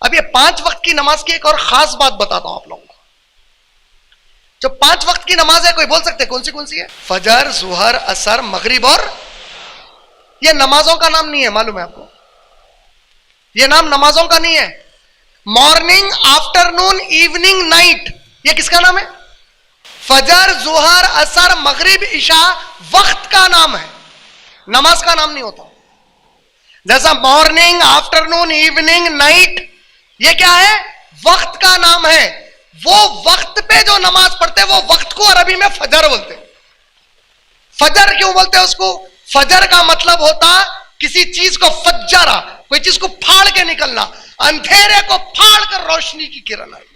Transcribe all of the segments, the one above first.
اب یہ 5 وقت کی نماز کی ایک اور خاص بات بتاتا ہوں آپ لوگوں کو. جو 5 وقت کی نماز ہے کوئی بول سکتے کون سی ہے؟ فجر، ظہر، عصر، مغرب اور یہ نمازوں کا نام نہیں ہے، معلوم ہے آپ کو؟ یہ نام نمازوں کا نہیں ہے. مارننگ، آفٹرنون، ایوننگ، نائٹ، یہ کس کا نام ہے؟ فجر، ظہر، عصر، مغرب، عشاء وقت کا نام ہے، نماز کا نام نہیں ہوتا. جیسا مارننگ، آفٹرنون، ایوننگ، نائٹ یہ کیا ہے؟ وقت کا نام ہے. وہ وقت پہ جو نماز پڑھتے وہ وقت کو عربی میں فجر بولتے. فجر کیوں بولتے اس کو؟ فجر کا مطلب ہوتا کسی چیز کو فجرا، کوئی چیز کو پھاڑ کے نکلنا، اندھیرے کو پھاڑ کر روشنی کی کرن آئی،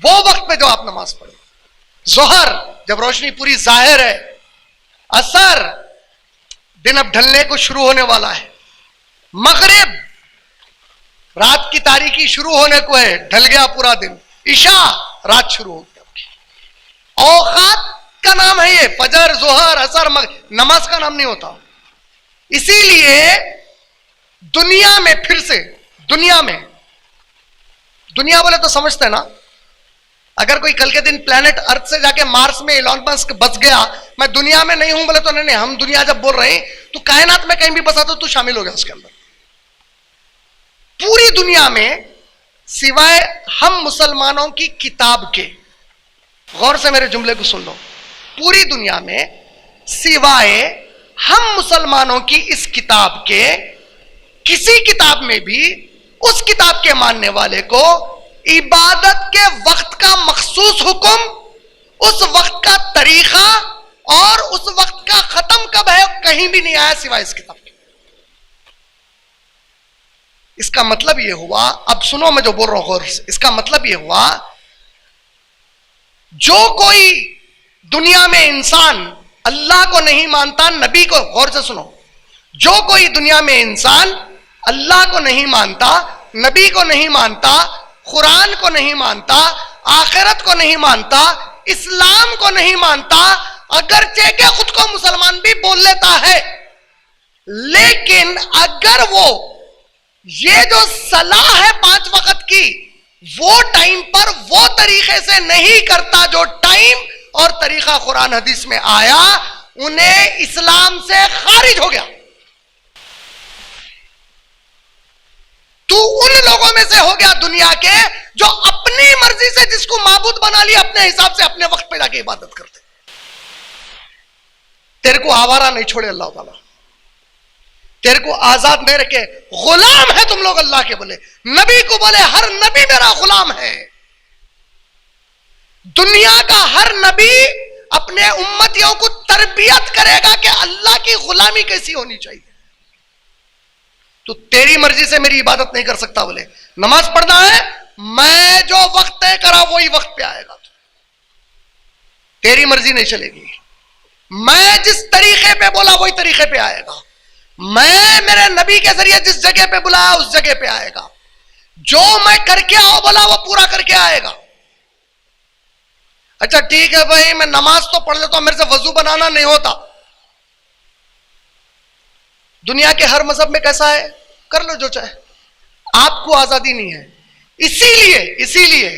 وہ وقت پہ جو آپ نماز پڑھے. ظہر جب روشنی پوری ظاہر ہے. عصر دن اب ڈھلنے کو شروع ہونے والا ہے. مغرب رات کی تاریکی شروع ہونے کو ہے، ڈھل گیا پورا دن. عشاء رات شروع ہو گیا. اوقات کا نام ہے یہ، فجر، ظہر، عصر، مغرب، نماز کا نام نہیں ہوتا. اسی لیے دنیا میں پھر سے دنیا بولے تو سمجھتے ہیں نا. اگر کوئی کل کے دن پلانٹ ارتھ سے جا کے مارس میں ایلون ماسک بس گیا، میں دنیا میں نہیں ہوں بولے تو نہیں، ہم دنیا جب بول رہے ہیں تو کائنات میں کہیں بھی بسا تو شامل ہو گیا اس کے اندر. پوری دنیا میں سوائے ہم مسلمانوں کی کتاب کے، غور سے میرے جملے کو سن لو، پوری دنیا میں سوائے ہم مسلمانوں کی اس کتاب کے کسی کتاب میں بھی اس کتاب کے ماننے والے کو عبادت کے وقت کا مخصوص حکم، اس وقت کا طریقہ اور اس وقت کا ختم کب ہے کہیں بھی نہیں آیا سوائے اس کتاب کے. اس کا مطلب یہ ہوا، اب سنو میں جو بول رہا ہوں غور سے، اس کا مطلب یہ ہوا جو کوئی دنیا میں انسان اللہ کو نہیں مانتا، نبی کو، غور سے سنو، جو کوئی دنیا میں انسان اللہ کو نہیں مانتا، نبی کو نہیں مانتا، قرآن کو نہیں مانتا، آخرت کو نہیں مانتا، اسلام کو نہیں مانتا، اگرچہ کہ خود کو مسلمان بھی بول لیتا ہے، لیکن اگر وہ یہ جو صلاح ہے 5 وقت کی وہ ٹائم پر وہ طریقے سے نہیں کرتا جو ٹائم اور طریقہ قرآن حدیث میں آیا، انہیں اسلام سے خارج ہو گیا. تو ان لوگوں میں سے ہو گیا دنیا کے جو اپنی مرضی سے جس کو معبود بنا لیا، اپنے حساب سے اپنے وقت پہ جا کے عبادت کرتے. تیرے کو آوارہ نہیں چھوڑے اللہ تعالیٰ، تیرے کو آزاد نہیں رکھے. غلام ہے تم لوگ اللہ کے، بولے نبی کو، بولے ہر نبی میرا غلام ہے. دنیا کا ہر نبی اپنے امتیوں کو تربیت کرے گا کہ اللہ کی غلامی کیسی ہونی چاہیے. تو تیری مرضی سے میری عبادت نہیں کر سکتا. بولے نماز پڑھنا ہے، میں جو وقت طے کرا وہی وقت پہ آئے گا، تیری مرضی نہیں چلے گی. میں جس طریقے پہ بولا وہی طریقے پہ آئے گا. میں میرے نبی کے ذریعے جس جگہ پہ بلایا اس جگہ پہ آئے گا. جو میں کر کے آؤ بولا وہ پورا کر کے آئے گا. اچھا ٹھیک ہے بھائی، میں نماز تو پڑھ لیتا ہوں، میرے سے وضو بنانا نہیں ہوتا. دنیا کے ہر مذہب میں کیسا ہے، کر لو جو چاہے، آپ کو آزادی نہیں ہے. اسی لیے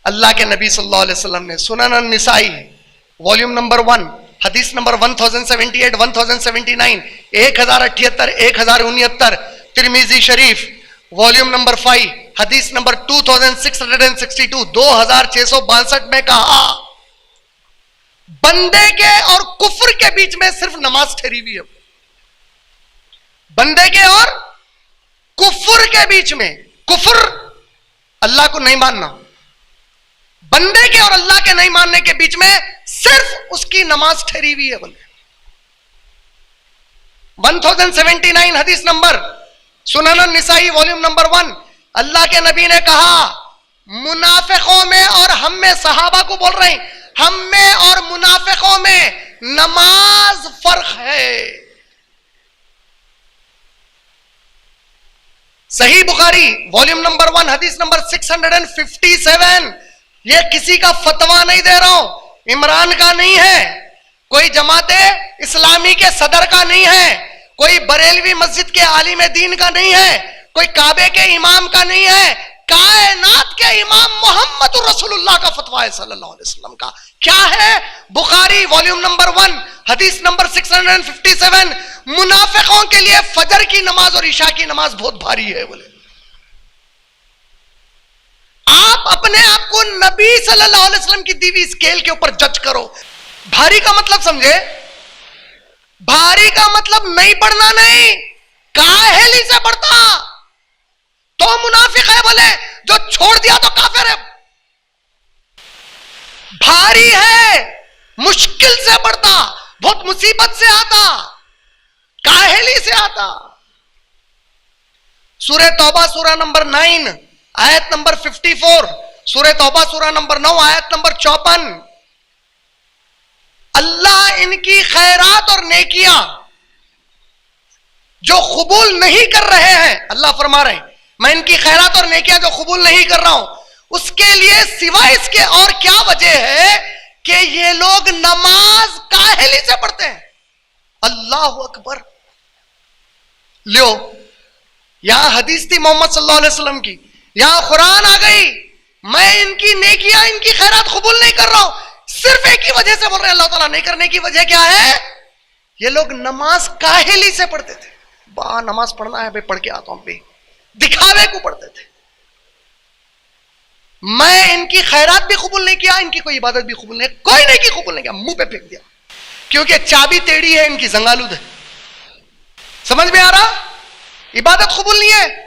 اللہ کے نبی صلی اللہ علیہ وسلم نے سنن النسائی والیوم نمبر 1 حدیث نمبر 1078 1079 1078 1069، ترمذی شریف والیوم نمبر 5 حدیث نمبر 2662 2662 میں کہا بندے کے اور کفر کے بیچ میں صرف نماز ٹھہری ہوئی ہے. بندے کے اور کفر کے بیچ میں، کفر اللہ کو نہیں ماننا، بندے کے اور اللہ کے نہیں ماننے کے بیچ میں صرف اس کی نماز ٹھہری ہوئی ہے. بندے 1079 حدیث نمبر سنن النسائی والیوم نمبر 1، اللہ کے نبی نے کہا منافقوں میں اور ہم میں، صحابہ کو بول رہے ہیں، ہم میں اور منافقوں میں نماز فرق ہے. صحیح بخاری والیوم نمبر 1 حدیث نمبر 657. یہ کسی کا فتویٰ نہیں دے رہا ہوں، عمران کا نہیں ہے، کوئی جماعت اسلامی کے صدر کا نہیں ہے، کوئی بریلوی مسجد کے عالم دین کا نہیں ہے، کوئی کعبے کے امام کا نہیں ہے، کائنات کے امام محمد رسول اللہ کا فتویٰ ہے صلی اللہ علیہ وسلم کا. کیا ہے؟ بخاری والیوم نمبر 1 حدیث نمبر 657. منافقوں کے لیے فجر کی نماز اور عشاء کی نماز بہت بھاری ہے. بولے آپ اپنے آپ کو نبی صلی اللہ علیہ وسلم کی دیوی اسکیل کے اوپر جج کرو. بھاری کا مطلب سمجھے؟ بھاری کا مطلب نہیں پڑھنا، نہیں، کاہلی سے پڑھتا تو منافق ہے. بولے جو چھوڑ دیا تو کافر ہے. بھاری ہے، مشکل سے پڑھتا، بہت مصیبت سے آتا، کاہلی سے آتا. سورہ توبہ سورہ نمبر 9 آیت نمبر 54. سورہ توبہ سورہ نمبر 9 آیت نمبر 54. اللہ ان کی خیرات اور نیکیاں جو قبول نہیں کر رہے ہیں، اللہ فرما رہے ہیں میں ان کی خیرات اور نیکیاں جو قبول نہیں کر رہا ہوں، اس کے لیے سوائے اس کے اور کیا وجہ ہے کہ یہ لوگ نماز کاہلی سے پڑھتے ہیں. اللہ اکبر. لیو یہاں حدیث تھی محمد صلی اللہ علیہ وسلم کی، یہاں قرآن آ گئی، میں ان کی نیکیاں ان کی خیرات قبول نہیں کر رہا ہوں. صرف ایک ہی وجہ سے بول رہے ہیں اللہ تعالیٰ نہیں کرنے کی وجہ کیا ہے؟ یہ لوگ نماز کاہلی سے پڑھتے تھے. با نماز پڑھنا ہے بھائی، پڑھ کے آتا ہوں بھائی، دکھاوے کو پڑھتے تھے. میں ان کی خیرات بھی قبول نہیں کیا، ان کی کوئی عبادت بھی قبول نہیں، کوئی نہیں کی قبول نہیں کیا، منہ پہ پھینک دیا، کیونکہ چابی ٹیڑھی ہے ان کی، زنگالود ہے. سمجھ میں آ رہا؟ عبادت قبول نہیں ہے،